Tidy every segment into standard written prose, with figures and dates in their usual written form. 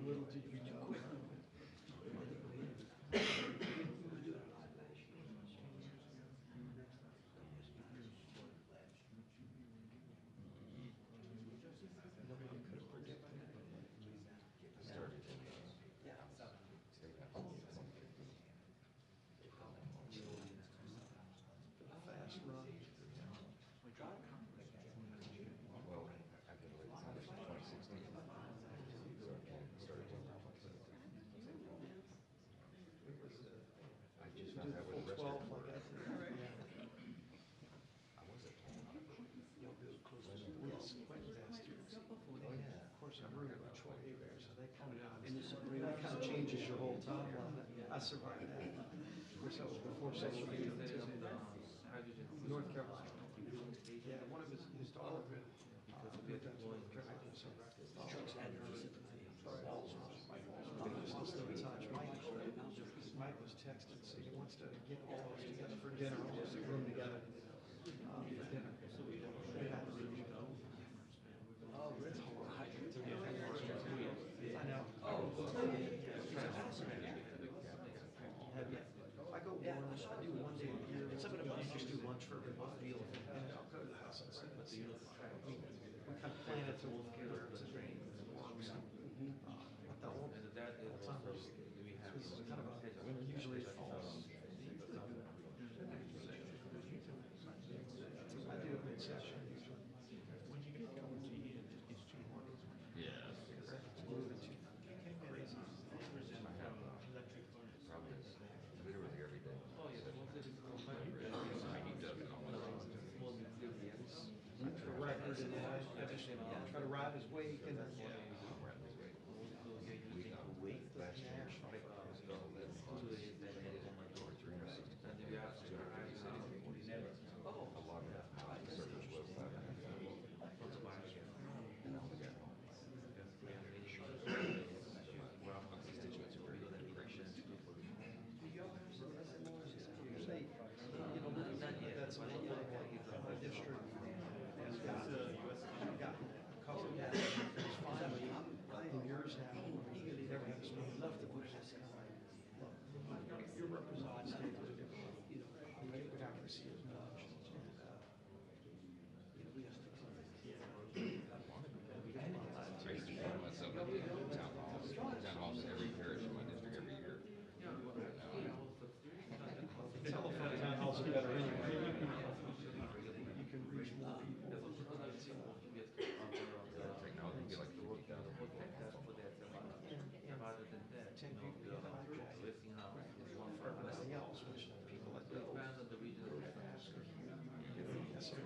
Little did you quit. Nobody could have predicted it. Started in Fast run. well, I've been with Congress since 2016. So I started doing that. I just found out where the rest 12, of like them I were. said. I wasn't Yes, Quentin's asked you. Oh, yeah. Of course, I'm rooting for Troy Abear, so they come down. And that kind of changes your whole timeline. I survived that. So before social media, North Carolina. Yeah, one of his daughter moved up to North Carolina. So Chuck's had her. Still in touch. Mike was texting, so he wants to get all of us together for dinner, all of us in a room together for dinner. They had to leave. Oh, it's hard. I know. I go one, I do one day a year. Some of them just do lunch for everybody. And I'll go to the house and sit. We kind of plan it to work together. It's a dream. The whole time it's kind of usually it falls. I do a mid-session usually. When you get going to the end, it's too hard. Yeah. It's moving too crazy. Probably literally every day. I need to The record and I just try to ride his wake and then. Last year, a lot of service was and I only got home. My constituents are very gracious. Say, you know, that's a little like my district. Has got a couple of guys. Finally, in yours now, never had enough to push this. Your representative, you know, we're not going to see as much. I used to find myself at town halls in every parish in my district every year. Telephone town halls are better anyway. You can reach more people. Technology be like 50,000 people. Rather than that, 10 people get for everything else, which people like those. Yes, sir.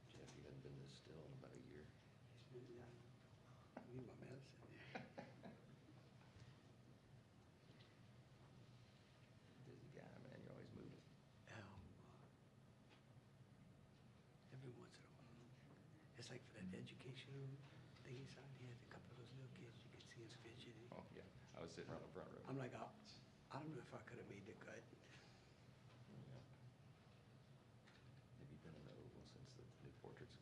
Jeff, you haven't been this still in about a year. I need my medicine. Busy guy, man. You're always moving. Every once in a while. It's like for that educational thing he signed, he had a couple of those little kids, you could see him fidgeting. Oh, yeah. I was sitting around the front row. I'm like, I don't know if I could have made the cut. portraits.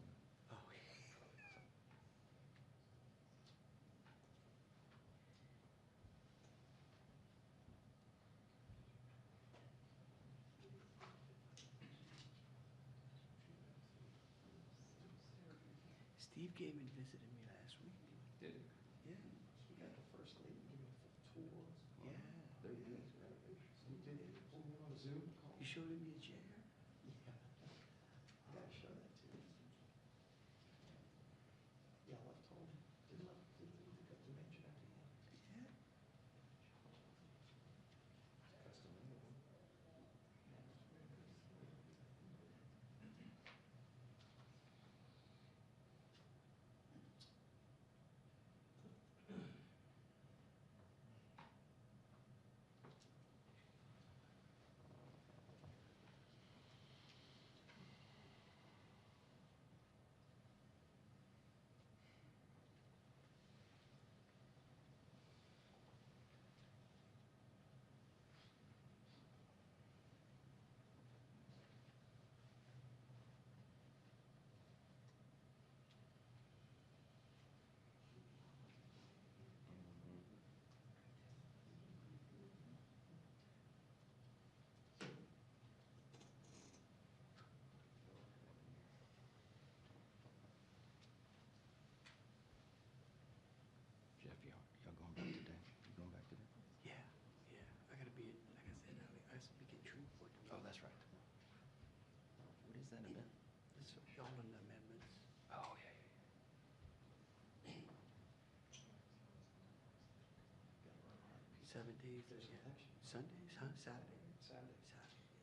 Oh, Steve came and visited me last week. Did it? Yeah. We got the first lady, give me a full tour. Yeah. They're Yeah. big renovations. You did it, pulled me on a Zoom call. You showed him your chair? Yeah. I gotta show that to you. Yeah, I left home, didn't look up the mansion after you. Yeah. Custom made. Jeff, y'all going back today? You going back today? Yeah. Yeah. I gotta be, like I said, I have to be in Shreveport. Oh, that's right. What is that event? It's all in the amendments. Oh, yeah. 7 days. There's an yeah. election. Sundays, huh? Saturday. Saturday. Saturday, yeah.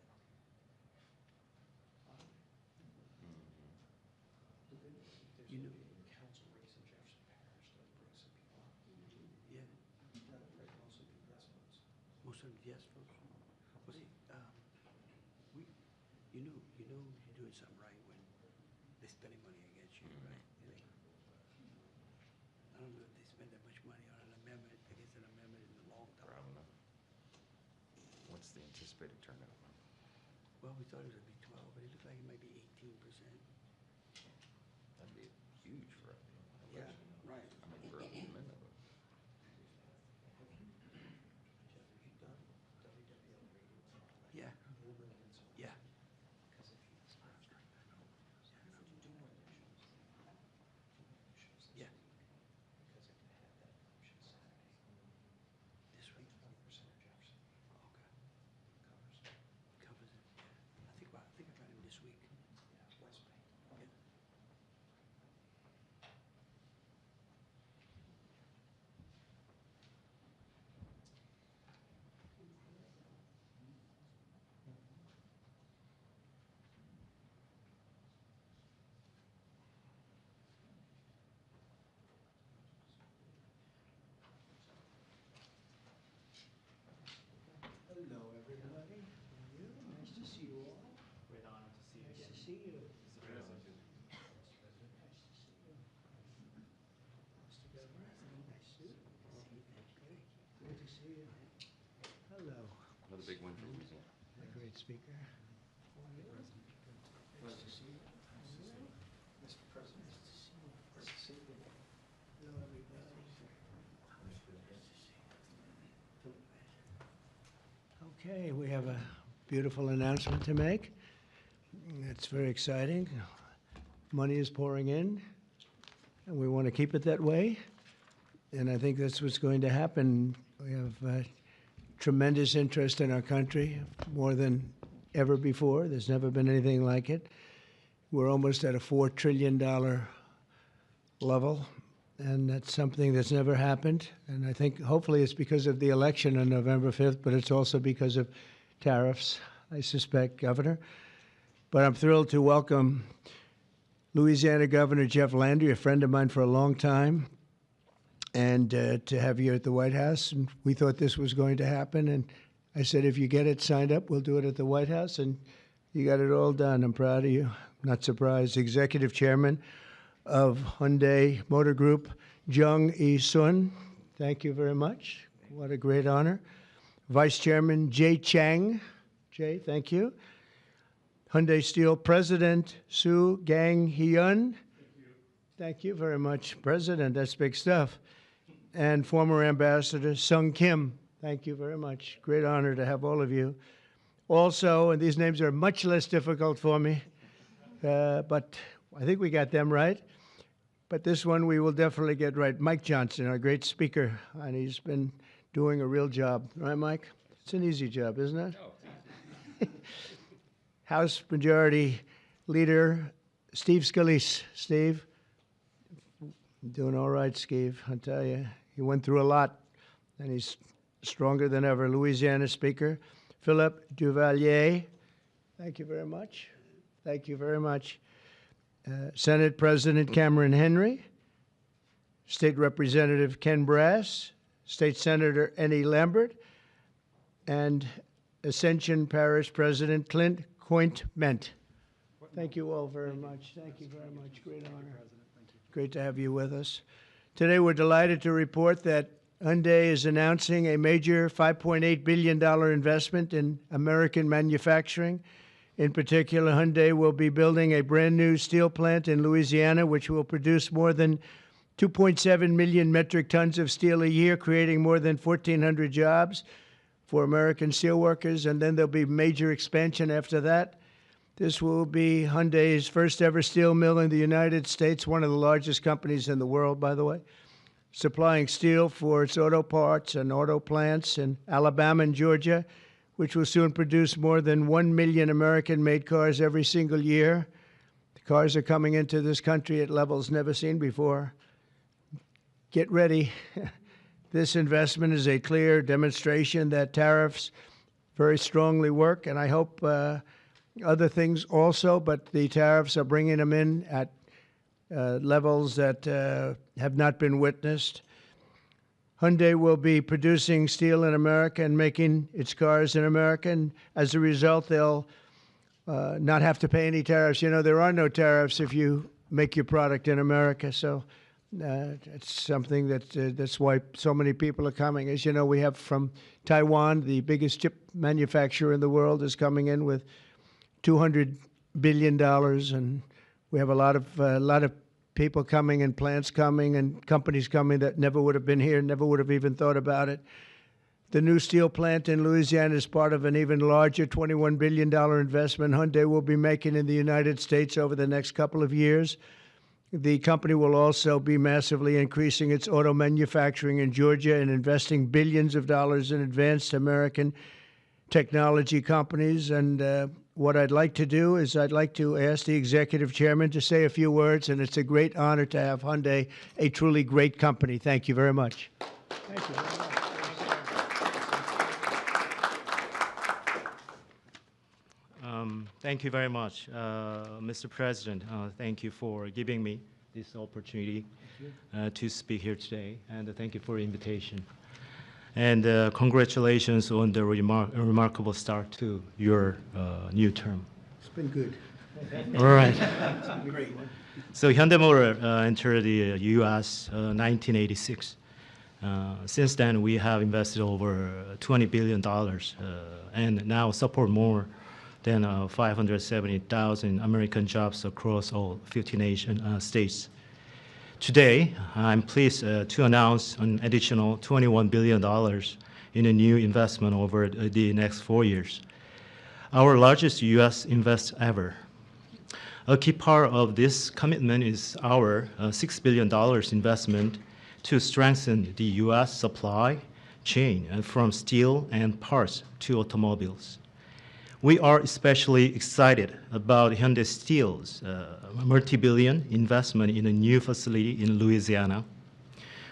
There's You gonna know- be a council race in Jefferson Parish, that'll bring some people out. Yeah. That'll bring mostly be yes votes. Most of them, yes, folks. Well, see, you know you're doing something right when they're spending money against you, right? I don't know if they spend that much money on an amendment, against an amendment in the long term. Probably not. What's the anticipated turnout? Well, we thought it was gonna be 12, but it looked like it might be 18%. That'd be huge for a Yeah, election. right. I mean, for an amendment. Jeff, have you done WWL radio and all that? Yeah. Urban and so on? Yeah. Because if you, could you do more elections? Elections this Yeah. week? Because if they had that election Saturday, This week. 20% of Jefferson Okay. covers, Covers it, yeah. I think I got him this week. yeah, West Bank. Yeah. Hello, everybody. How are you? Nice to see you all. Great honor to see you Nice again. to see you. Mr. President. Nice to see you. Mr. Governor, nice suit. Good to see you. Hello. Another big win for Louisiana. A great speaker. Nice to see you. Mr. President. Nice to see you. Nice to see you. Hello, everybody. Okay, we have a beautiful announcement to make. It's very exciting. Money is pouring in, and we want to keep it that way. And I think that's what's going to happen. We have tremendous interest in our country, more than ever before. There's never been anything like it. We're almost at a $4 trillion level, and that's something that's never happened. And I think hopefully it's because of the election on November 5th, but it's also because of tariffs, I suspect, Governor. But I'm thrilled to welcome Louisiana Governor Jeff Landry, a friend of mine for a long time, and to have you at the White House. And we thought this was going to happen, and I said, if you get it signed up, we'll do it at the White House, and you got it all done. I'm proud of you. Not surprised. Executive Chairman of Hyundai Motor Group, Jung E. Sun. Thank you very much. What a great honor. Vice Chairman Jay Chang. Jay, thank you. Hyundai Steel President Soo Gang-hyun. Thank you very much, President. That's big stuff. And former Ambassador Sung Kim. Thank you very much. Great honor to have all of you. Also, and these names are much less difficult for me, but I think we got them right. But this one we will definitely get right. Mike Johnson, our great speaker, and he's been doing a real job. Right, Mike? It's an easy job, isn't it? Oh. House Majority Leader Steve Scalise. Steve? Doing all right, Steve, I'll tell you. He went through a lot, and he's stronger than ever. Louisiana Speaker Philip Duvalier. Thank you very much. Thank you very much. Senate President Cameron Henry, State Representative Ken Brass, State Senator Annie Lambert, and Ascension Parish President Clint Cointment. Thank you all very much. Thank you very much. Great honor. Great to have you with us. Today we're delighted to report that Hyundai is announcing a major $5.8 billion investment in American manufacturing. In particular, Hyundai will be building a brand new steel plant in Louisiana, which will produce more than 2.7 million metric tons of steel a year, creating more than 1,400 jobs for American steelworkers, and then there'll be major expansion after that. This will be Hyundai's first ever steel mill in the United States, one of the largest companies in the world, by the way, supplying steel for its auto parts and auto plants in Alabama and Georgia, which will soon produce more than 1 million American-made cars every single year. The cars are coming into this country at levels never seen before. Get ready. This investment is a clear demonstration that tariffs very strongly work, and I hope other things also, but the tariffs are bringing them in at levels that have not been witnessed. Hyundai will be producing steel in America and making its cars in America, and as a result, they'll not have to pay any tariffs. You know, there are no tariffs if you make your product in America, so it's something that's why so many people are coming. As you know, we have from Taiwan, the biggest chip manufacturer in the world, is coming in with $200 billion, and we have a lot of people coming and plants coming and companies coming that never would have been here, never would have even thought about it. The new steel plant in Louisiana is part of an even larger $21 billion investment Hyundai will be making in the United States over the next couple of years. The company will also be massively increasing its auto manufacturing in Georgia and investing billions of dollars in advanced American technology companies. And what I'd like to do is I'd like to ask the executive chairman to say a few words, and it's a great honor to have Hyundai, a truly great company. Thank you very much. Thank you very much. Thank you very much, Mr. President. Thank you for giving me this opportunity to speak here today, and thank you for the invitation. And congratulations on the remarkable start to your new term. It's been good. All right. It's been great. So Hyundai Motor entered the U.S. 1986. Since then, we have invested over $20 billion and now support more than 570,000 American jobs across all 50 states. Today, I'm pleased to announce an additional $21 billion in a new investment over the next 4 years, our largest U.S. invest ever. A key part of this commitment is our $6 billion investment to strengthen the U.S. supply chain from steel and parts to automobiles. We are especially excited about Hyundai Steel's multi-billion investment in a new facility in Louisiana,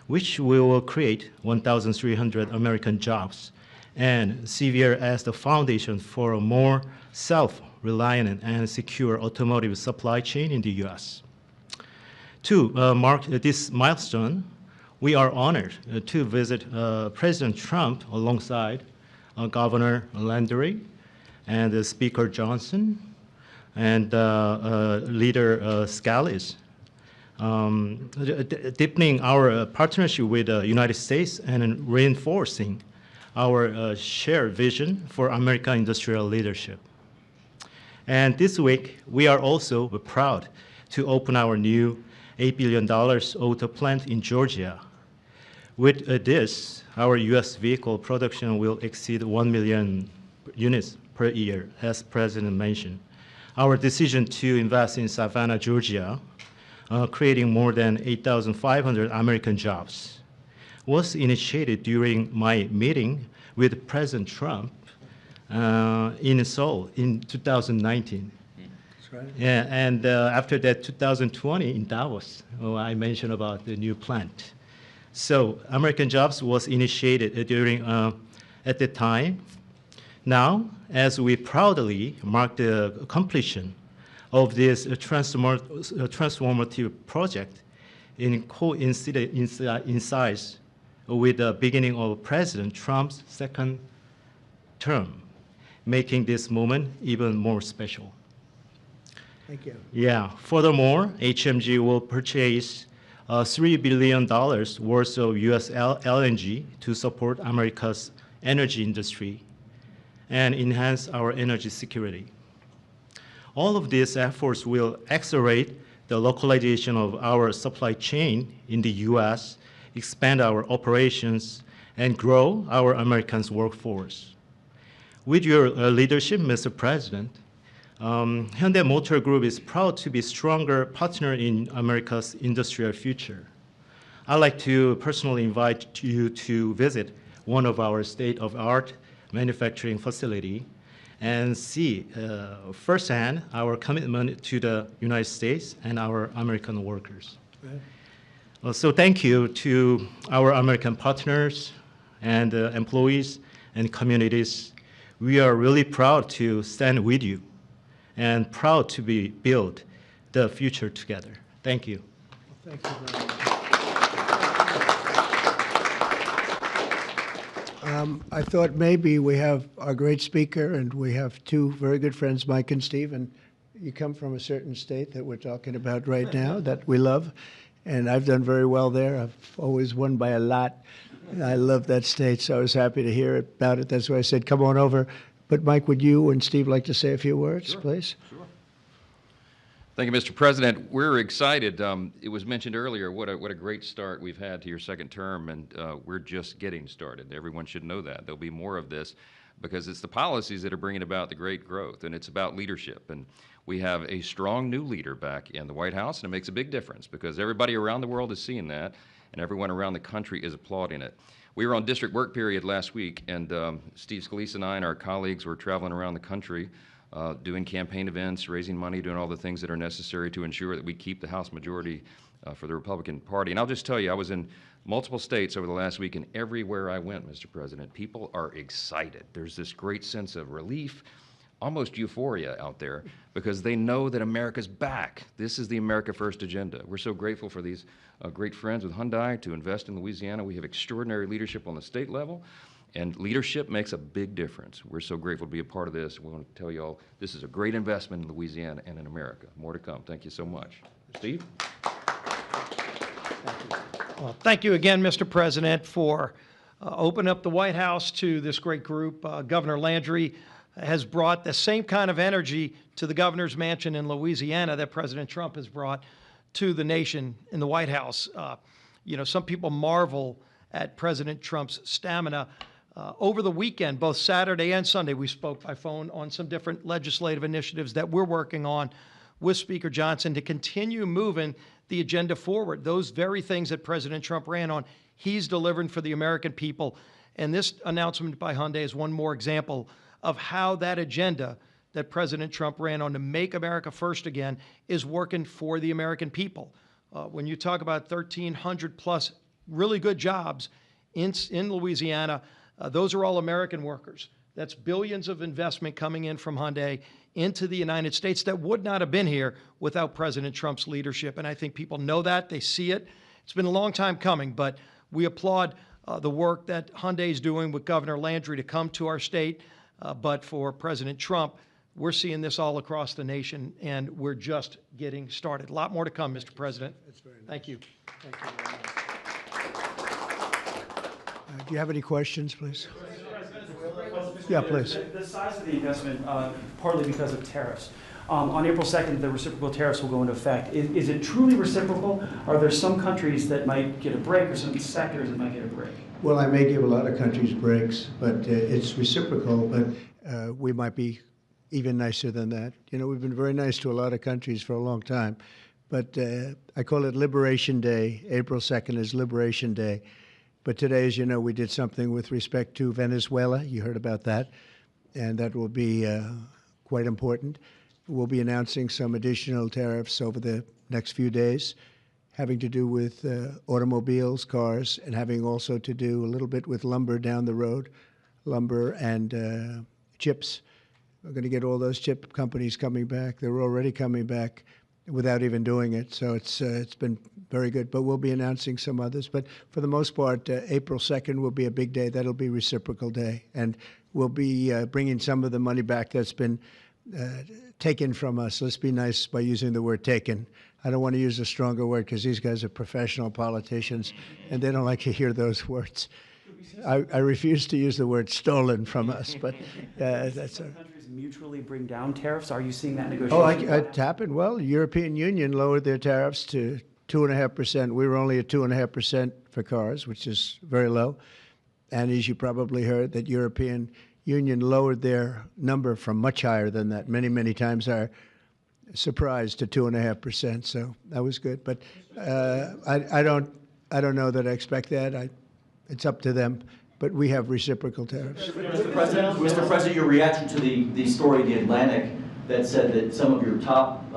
which will create 1,300 American jobs and serve as the foundation for a more self-reliant and secure automotive supply chain in the U.S. To mark this milestone, we are honored to visit President Trump alongside Governor Landry and Speaker Johnson and Leader Scalise, deepening our partnership with the United States and reinforcing our shared vision for American industrial leadership. And this week, we are also proud to open our new $8 billion auto plant in Georgia. With this, our U.S. vehicle production will exceed 1 million units per year, as President mentioned. Our decision to invest in Savannah, Georgia, creating more than 8,500 American jobs, was initiated during my meeting with President Trump in Seoul in 2019. That's right. Yeah, and after that, 2020 in Davos, I mentioned about the new plant. So American Jobs was initiated during at the time. Now, as we proudly mark the completion of this transformative project, coincides with the beginning of President Trump's second term, making this moment even more special. Thank you. Yeah. Furthermore, HMG will purchase $3 billion worth of U.S. LNG to support America's energy industry and enhance our energy security. All of these efforts will accelerate the localization of our supply chain in the U.S., expand our operations, and grow our American workforce. With your leadership, Mr. President, Hyundai Motor Group is proud to be a stronger partner in America's industrial future. I'd like to personally invite you to visit one of our state-of-the-art manufacturing facility and see firsthand our commitment to the United States and our American workers. Right. So thank you to our American partners and employees and communities. We are really proud to stand with you and proud to build the future together. Thank you. Thank you very much. I thought maybe we have our great speaker, and we have two very good friends, Mike and Steve, and you come from a certain state that we're talking about right now that we love, and I've done very well there. I've always won by a lot. I love that state, so I was happy to hear about it. That's why I said, come on over. But Mike, would you and Steve like to say a few words, please? Sure. Thank you, Mr. President. We're excited. It was mentioned earlier what a great start we've had to your second term, and we're just getting started. Everyone should know that. There'll be more of this because it's the policies that are bringing about the great growth, and it's about leadership. And we have a strong new leader back in the White House, and it makes a big difference because everybody around the world is seeing that, and everyone around the country is applauding it. We were on district work period last week, and Steve Scalise and I and our colleagues were traveling around the country doing campaign events, raising money, doing all the things that are necessary to ensure that we keep the House majority for the Republican Party. And I'll just tell you, I was in multiple states over the last week, and everywhere I went, Mr. President, people are excited. There's this great sense of relief, almost euphoria out there, because they know that America's back. This is the America First agenda. We're so grateful for these great friends with Hyundai to invest in Louisiana. We have extraordinary leadership on the state level, and leadership makes a big difference. We're so grateful to be a part of this. We want to tell you all this is a great investment in Louisiana and in America. More to come. Thank you so much. Steve? Well, thank you again, Mr. President, for opening up the White House to this great group. Governor Landry has brought the same kind of energy to the governor's mansion in Louisiana that President Trump has brought to the nation in the White House. You know, some people marvel at President Trump's stamina. Over the weekend, both Saturday and Sunday, we spoke by phone on some different legislative initiatives that we're working on with Speaker Johnson to continue moving the agenda forward. Those very things that President Trump ran on, he's delivering for the American people. And this announcement by Hyundai is one more example of how that agenda that President Trump ran on to make America first again is working for the American people. When you talk about 1,300 plus really good jobs in Louisiana, those are all American workers. That's billions of investment coming in from Hyundai into the United States that would not have been here without President Trump's leadership. And I think people know that, they see it. It's been a long time coming, but we applaud the work that Hyundai is doing with Governor Landry to come to our state. But for President Trump, we're seeing this all across the nation, and we're just getting started. A lot more to come, Mr. President. Thank you. Thank you very much. Do you have any questions, please? Yeah, please. The size of the investment, partly because of tariffs. On April 2nd, the reciprocal tariffs will go into effect. Is it truly reciprocal? Are there some countries that might get a break or some sectors that might get a break? Well, I may give a lot of countries breaks, but it's reciprocal, but we might be even nicer than that. You know, we've been very nice to a lot of countries for a long time, but I call it Liberation Day. April 2nd is Liberation Day. But today, as you know, we did something with respect to Venezuela. You heard about that, and that will be quite important. We'll be announcing some additional tariffs over the next few days, having to do with automobiles, cars, and having also to do a little bit with lumber down the road, lumber and chips. We're going to get all those chip companies coming back. They're already coming back without even doing it, so it's been very good. But we'll be announcing some others. But for the most part, April 2nd will be a big day. That'll be Reciprocal Day, and we'll be bringing some of the money back that's been taken from us. Let's be nice by using the word taken. I don't want to use a stronger word because these guys are professional politicians and they don't like to hear those words. I refuse to use the word stolen from us, but that's a... Countries mutually bring down tariffs? Are you seeing that Oh, negotiation? it happened. Well, the European Union lowered their tariffs to 2.5%. We were only at 2.5% for cars, which is very low. And as you probably heard, that European Union lowered their number from much higher than that, many, many times our surprise, to 2.5%. So that was good. But I don't know that I expect that. It's up to them. But we have reciprocal tariffs. Mr. President, your reaction to the story in The Atlantic that said that some of your top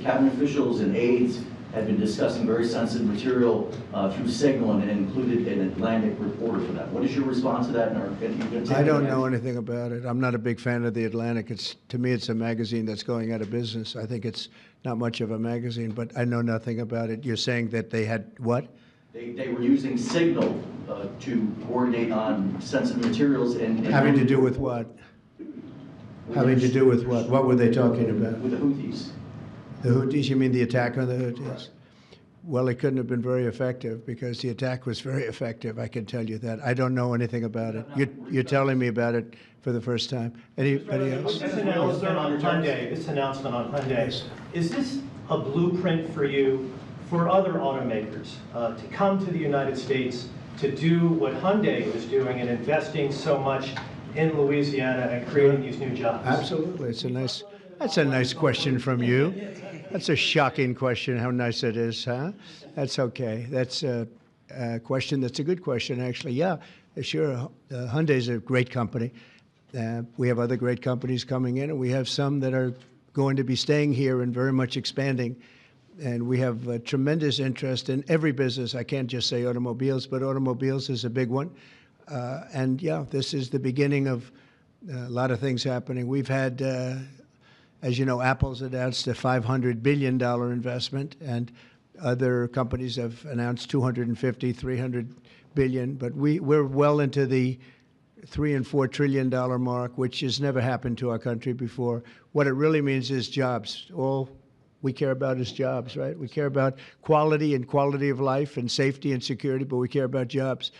cabinet officials and aides had been discussing very sensitive material through Signal and included an Atlantic reporter for that. What is your response to that? I don't know anything about it. I'm not a big fan of The Atlantic. To me, it's a magazine that's going out of business. I think it's not much of a magazine, but I know nothing about it. You're saying that they had what? They were using Signal to coordinate on sensitive materials and having to do with what? Having to do with what? What were they talking about? With the Houthis. The Houthis? You mean the attack on the Houthis? Well, it couldn't have been very effective because the attack was very effective. I can tell you that. I don't know anything about it. You're telling me about it for the first time. Anybody else? This announcement on Hyundai, is this a blueprint for you for other automakers to come to the United States to do what Hyundai is doing and investing so much in Louisiana and creating these new jobs? Absolutely. That's a nice question from you. That's a shocking question, how nice it is, huh? That's okay. That's a question that's a good question, actually. Yeah, sure. Hyundai's a great company. We have other great companies coming in, and we have some that are going to be staying here and very much expanding. And we have tremendous interest in every business. I can't just say automobiles, but automobiles is a big one. And yeah, this is the beginning of a lot of things happening. We've had, as you know, Apple's announced a $500 billion investment, and other companies have announced $250, $300 billion. But we're well into the $3 and $4 trillion mark, which has never happened to our country before. What it really means is jobs. All we care about is jobs, right? We care about quality and quality of life and safety and security, but we care about jobs.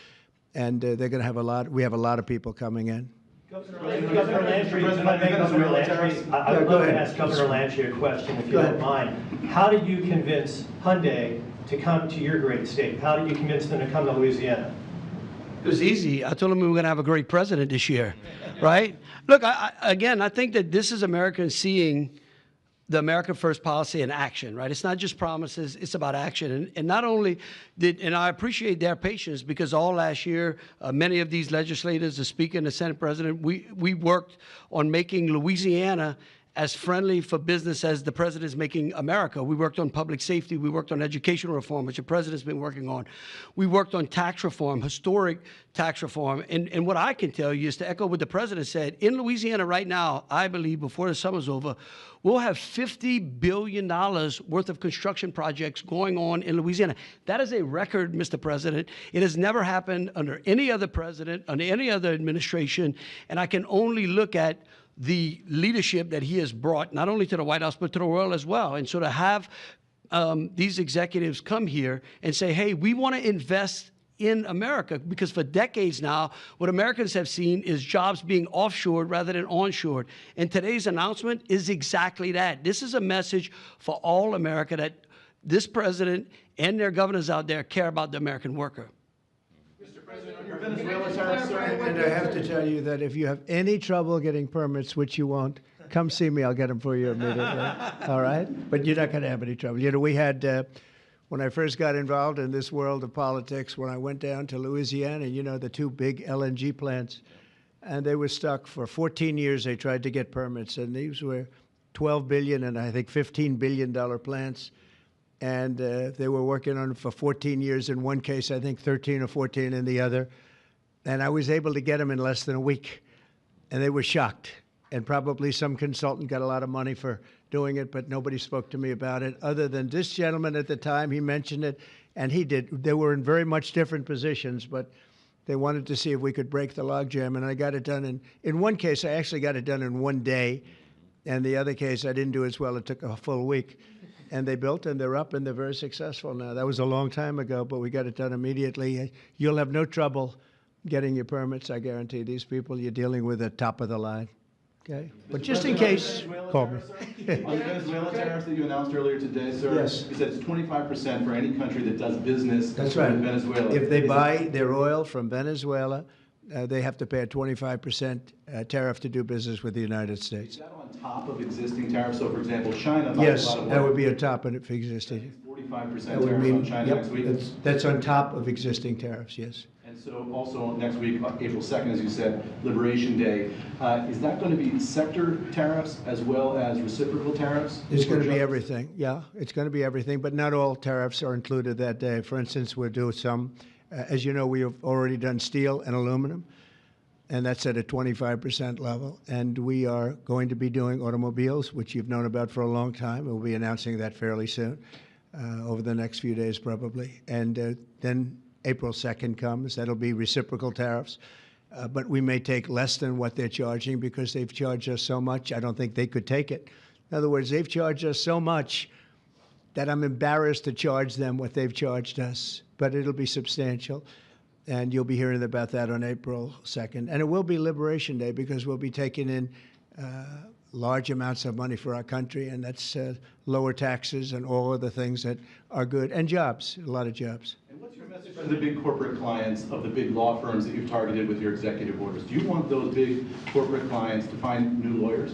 And they're going to have we have a lot of people coming in. Governor Landry, if I may, Governor Landry, I would love to ask Governor Landry a question, if you don't mind. How did you convince Hyundai to come to your great state? How did you convince them to come to Louisiana? It was easy. I told them we were going to have a great president this year, right? Look, again, I think that this is Americans seeing the America First policy in action, right? It's not just promises, it's about action. And not only and I appreciate their patience, because all last year, many of these legislators, the Speaker and the Senate President, we worked on making Louisiana as friendly for business as the president is making America. We worked on public safety. We worked on educational reform, which the president's been working on. We worked on tax reform, historic tax reform. And what I can tell you is, to echo what the president said, in Louisiana right now, I believe before the summer's over, we'll have $50 billion worth of construction projects going on in Louisiana. That is a record, Mr. President. It has never happened under any other president, under any other administration. And I can only look at the leadership that he has brought, not only to the White House, but to the world as well. And so to have these executives come here and say, hey, we want to invest in America, because for decades now, what Americans have seen is jobs being offshored rather than onshored. And today's announcement is exactly that. This is a message for all America that this president and their governors out there care about the American worker. Mr. President, on your Venezuela tariffs, sir, And I have to tell you that if you have any trouble getting permits, which you won't, come see me. I'll get them for you immediately. All right? But you're not going to have any trouble. You know, we had, when I first got involved in this world of politics, when I went down to Louisiana, you know, the two big LNG plants, and they were stuck for 14 years. They tried to get permits, and these were $12 billion and I think $15 billion plants. And they were working on it for 14 years in one case, I think 13 or 14 in the other. And I was able to get them in less than a week. And they were shocked. And probably some consultant got a lot of money for doing it, but nobody spoke to me about it, other than this gentleman at the time. He mentioned it, and he did. They were in very much different positions, but they wanted to see if we could break the logjam, and I got it done. In one case, I actually got it done in one day, and the other case, I didn't do as well. It took a full week. And they built, and they're up, and they're very successful now. That was a long time ago, but we got it done immediately. You'll have no trouble getting your permits, I guarantee. These people you're dealing with are top of the line. Okay? But just in case, call me. On the Venezuela tariffs that you announced earlier today, sir, Yes. you said it's 25% for any country that does business That's right. with Venezuela. If they Is buy their oil from Venezuela, they have to pay a 25% tariff to do business with the United States. that on top of existing tariffs? So, for example, China buys Yes, a lot of that oil. would be a top of it existing. 45% That would tariff mean, on China yep, next week. that's on top of existing tariffs, yes. And so also next week, April 2nd, as you said, Liberation Day. Is that going to be sector tariffs as well as reciprocal tariffs? It's going to Or be just- everything, yeah. It's going to be everything, but not all tariffs are included that day. For instance, we'll do some, as you know, we have already done steel and aluminum, and that's at a 25% level. And we are going to be doing automobiles, which you've known about for a long time. We'll be announcing that fairly soon, over the next few days probably. And then April 2nd comes. That'll be reciprocal tariffs. But we may take less than what they're charging because they've charged us so much. I don't think they could take it. In other words, they've charged us so much that I'm embarrassed to charge them what they've charged us. But it'll be substantial. And you'll be hearing about that on April 2nd. And it will be Liberation Day because we'll be taking in large amounts of money for our country, and that's lower taxes and all of the things that are good, and jobs, a lot of jobs. And what's your message to the big corporate clients of the big law firms that you've targeted with your executive orders? Do you want those big corporate clients to find new lawyers?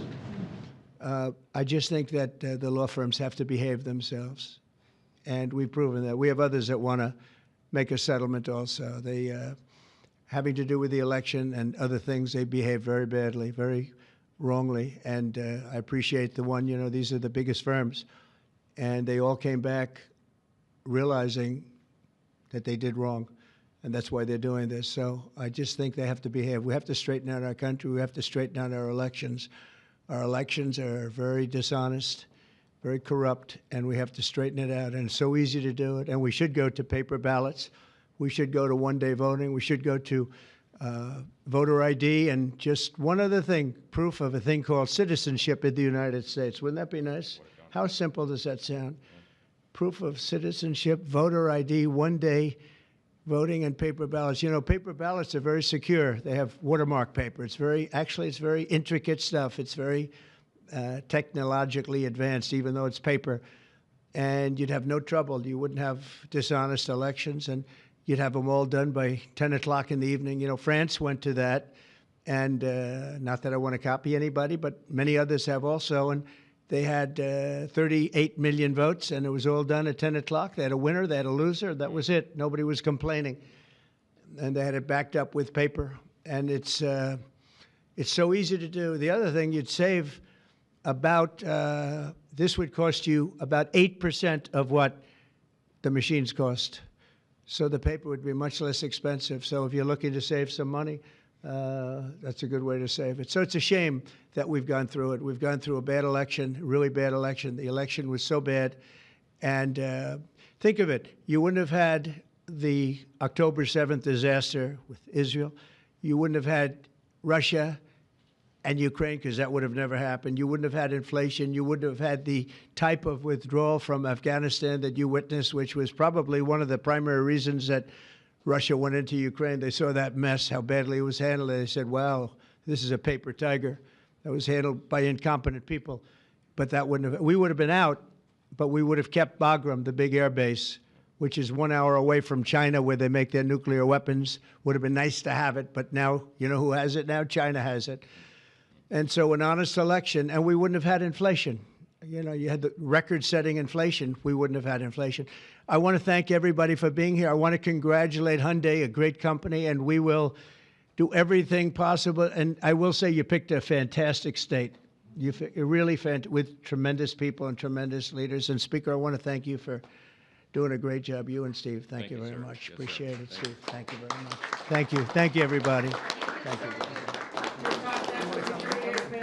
I just think that the law firms have to behave themselves, and we've proven that. We have others that want to make a settlement also. They, having to do with the election and other things, they behave very badly, very wrongly, and I appreciate the one, you know, these are the biggest firms, and they all came back realizing that they did wrong, and that's why they're doing this. So I just think they have to behave. We have to straighten out our country. We have to straighten out our elections. Our elections are very dishonest, very corrupt, and we have to straighten it out. And it's so easy to do it. And we should go to paper ballots. We should go to one-day voting. We should go to voter ID. And just one other thing, proof of a thing called citizenship in the United States. Wouldn't that be nice? How simple does that sound? Proof of citizenship, voter ID, one-day voting, and paper ballots. You know, paper ballots are very secure. They have watermark paper. It's very intricate stuff. It's very technologically advanced, even though it's paper. And you'd have no trouble. You wouldn't have dishonest elections, and you'd have them all done by 10 o'clock in the evening. You know, France went to that, and not that I want to copy anybody, but many others have also. And they had 38 million votes, and it was all done at 10 o'clock. They had a winner, they had a loser. That was it. Nobody was complaining. And they had it backed up with paper. And it's so easy to do. The other thing, you'd save about, this would cost you about 8% of what the machines cost. So the paper would be much less expensive. So if you're looking to save some money, that's a good way to save it. So it's a shame that we've gone through it. We've gone through a bad election, really bad election. The election was so bad. And think of it. You wouldn't have had the October 7th disaster with Israel. You wouldn't have had Russia and Ukraine, because that would have never happened. You wouldn't have had inflation. You wouldn't have had the type of withdrawal from Afghanistan that you witnessed, which was probably one of the primary reasons that Russia went into Ukraine, they saw that mess, how badly it was handled. They said, wow, this is a paper tiger that was handled by incompetent people. But that wouldn't have, we would have been out, but we would have kept Bagram, the big air base, which is 1 hour away from China where they make their nuclear weapons. Would have been nice to have it, but now, you know who has it now? China has it. And so an honest election, and we wouldn't have had inflation. You know, you had the record-setting inflation. We wouldn't have had inflation. I want to thank everybody for being here. I want to congratulate Hyundai, a great company, and we will do everything possible. And I will say you picked a fantastic state. You really with tremendous people and tremendous leaders. And Speaker, I want to thank you for doing a great job. You and Steve, thank you very much. Yes, appreciate it, Thank Steve. Thank you very much. Thank you. Thank you, everybody. Thank you.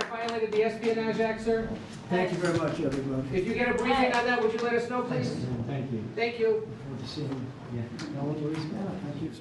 Violated the Espionage Act, sir. Thank you very much, everybody. If you get a briefing on that, would you let us know, please? Thank you. Thank you. Good to see you. Yeah. No worries, man. Thank you.